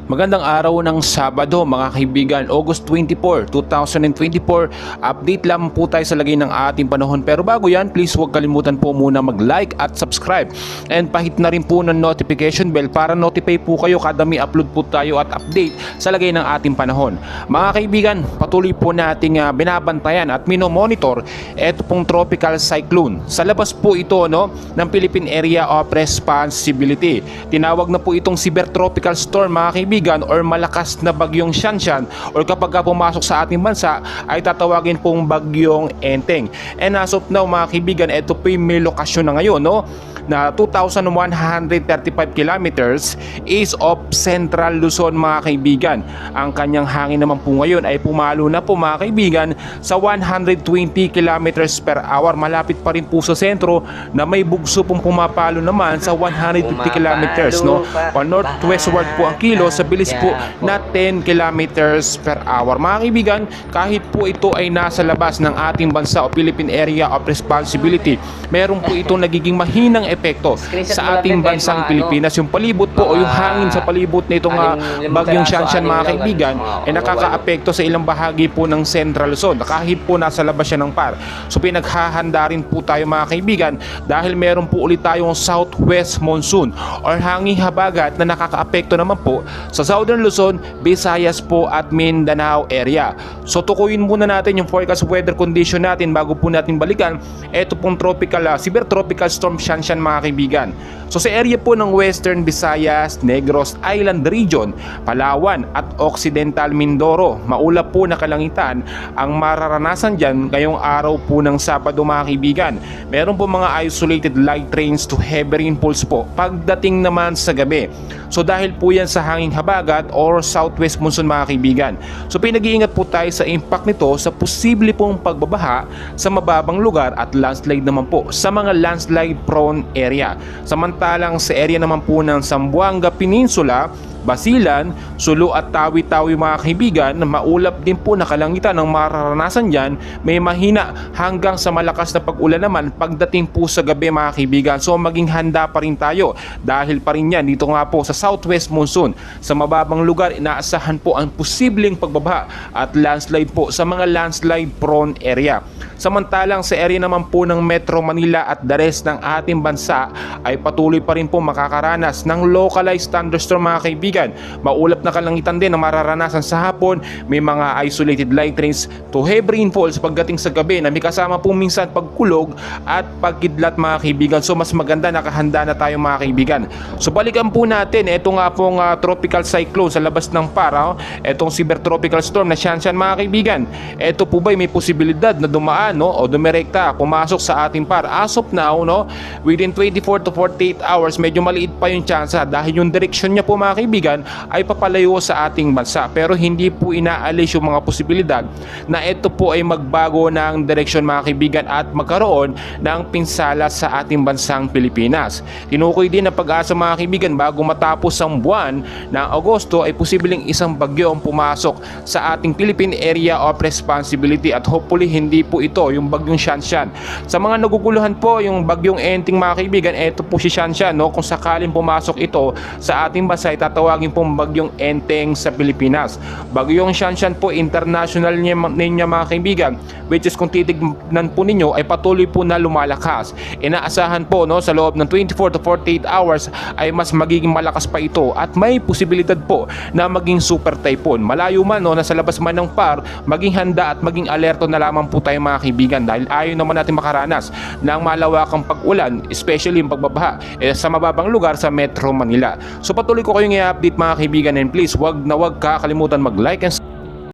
Magandang araw ng Sabado mga kaibigan, August 24, 2024. Update lang po tayo sa lagay ng ating panahon. Pero bago yan, please huwag kalimutan po muna mag-like at subscribe. And pahit na rin po ng notification bell para notify po kayo kada may upload po tayo at update sa lagay ng ating panahon. Mga kaibigan, patuloy po nating binabantayan at minomonitor ito pong tropical cyclone. Sa labas po ito ng Philippine Area of Responsibility. Tinawag na po itong Cybertropical Storm mga kaibigan, or malakas na bagyong Shanshan, or kapag pumasok sa ating bansa ay tatawagin pong bagyong Enteng. And as of now mga kaibigan, ito po yung may lokasyon na ngayon na 2,135 kilometers east of Central Luzon mga kaibigan. Ang kanyang hangin naman po ngayon ay pumalo na po mga kaibigan sa 120 kilometers per hour. Malapit pa rin po sa sentro na may bugso pong pumapalo naman sa 150 kilometers pa northwestward po ang kilo sa bilis po na 10 kilometers per hour. Mga kaibigan, kahit po ito ay nasa labas ng ating bansa o Philippine Area of Responsibility, meron po itong nagiging mahinang epekto sa ating bansang Pilipinas. Yung palibot po o yung hangin sa palibot na itong bagyong Shanshan mga kaibigan ay nakakaapekto sa ilang bahagi po ng Central Luzon kahit po nasa labas siya ng PAR. So pinaghahanda rin po tayo mga kaibigan dahil meron po ulit tayong southwest monsoon or hanging habagat na nakakaapekto naman po sa Southern Luzon, Visayas po at Mindanao area. So tukuyin muna natin yung forecast weather condition natin bago po natin balikan ito pong cybertropical storm Shanshan mga kaibigan. So sa area po ng Western Visayas, Negros Island Region, Palawan at Occidental Mindoro, maulap po na kalangitan ang mararanasan dyan ngayong araw po ng Sabado mga kaibigan. Meron po mga isolated light rains to heavy rainfalls po pagdating naman sa gabi. So dahil po yan sa hanging habagat or southwest monsoon mga kaibigan. So pinag-iingat po tayo sa impact nito sa posible pong pagbabaha sa mababang lugar at landslide naman po sa mga landslide prone area. Samantalang sa area naman po ng Zamboanga Peninsula, Basilan, Sulu at Tawi-Tawi mga kaibigan, maulap din po na kalangitan ng mararanasan dyan. May mahina hanggang sa malakas na pag-ulan naman pagdating po sa gabi mga kaibigan. So maging handa pa rin tayo dahil pa rin yan dito nga po sa southwest monsoon. Sa mababang lugar inaasahan po ang posibleng pagbabaha at landslide po sa mga landslide prone area. Samantalang sa area naman po ng Metro Manila at the rest ng ating bansa ay patuloy pa rin po makakaranas ng localized thunderstorm mga kaibigan. Maulap na kalangitan din na mararanasan sa hapon. May mga isolated light rains to heavy rainfalls pagdating sa gabi na may kasama po minsan pagkulog at pagkidlat mga kaibigan. So mas maganda nakahanda na tayo mga kaibigan. So balikan po natin ito nga pong tropical cyclone sa labas ng PAR, itong cybertropical storm na Shanshan mga kaibigan. Ito po ba may posibilidad na dumaan o dumirekta pumasok sa ating PAR? As of now within 24 to 48 hours medyo maliit pa yung chance dahil yung direksyon niya po mga kaibigan ay papalayo sa ating bansa, pero hindi po inaalis yung mga posibilidad na ito po ay magbago ng direksyon mga kaibigan at magkaroon ng pinsala sa ating bansang Pilipinas. Tinukoy din na pag-asa mga kaibigan bago matapos ang buwan ng Agosto ay posibleng isang bagyo ang pumasok sa ating Philippine Area of Responsibility at hopefully hindi po ito yung bagyong Shanshan. Sa mga naguguluhan po yung bagyong Enteng mga kaibigan, ito po si Shanshan kung sakaling pumasok ito sa ating bansa ay tatawagin pong bagyong Enteng sa Pilipinas. Bagyong Shanshan po international niya mga kaibigan, which is kung titignan po ninyo ay patuloy po na lumalakas. Inaasahan po sa loob ng 24 to 48 hours ay mas magiging malakas pa ito at may posibilidad po na maging super typhoon. Malayo man nasa labas man ng PAR, maging handa at maging alerto na lamang po tayo mga kaibigan dahil ayaw naman natin makaranas ng malawakang pag-ulan, especially yung pagbabaha sa mababang lugar sa Metro Manila. So patuloy ko kayong i-update mga kaibigan, and please wag kakalimutan mag-like and